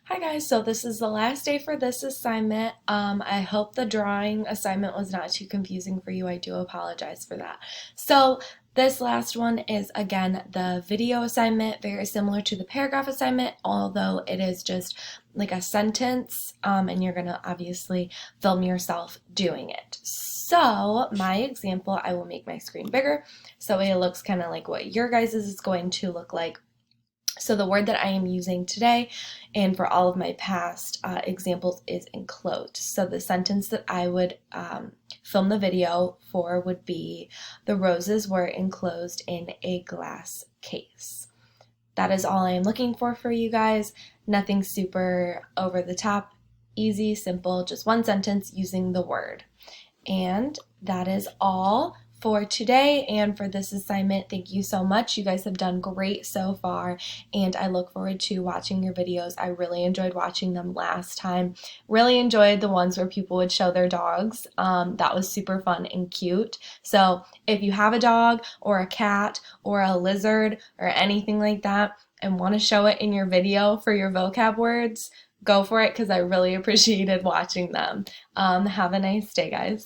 Hi guys, so this is the last day for this assignment. I hope the drawing assignment was not too confusing for you. I do apologize for that. So this last one is again the video assignment, very similar to the paragraph assignment, although it is just like a sentence, and you're gonna obviously film yourself doing it. So my example, I will make my screen bigger so it looks kind of like what your guys' is going to look like. So the word that I am using today and for all of my past examples is enclosed. So the sentence that I would film the video for would be, the roses were enclosed in a glass case. That is all I am looking for you guys. Nothing super over the top, easy, simple, just one sentence using the word. And that is all for today and for this assignment. Thank you so much. You guys have done great so far, and I look forward to watching your videos. I really enjoyed watching them last time. Really enjoyed the ones where people would show their dogs. That was super fun and cute. So if you have a dog or a cat or a lizard or anything like that and want to show it in your video for your vocab words, go for it because I really appreciated watching them. Have a nice day, guys.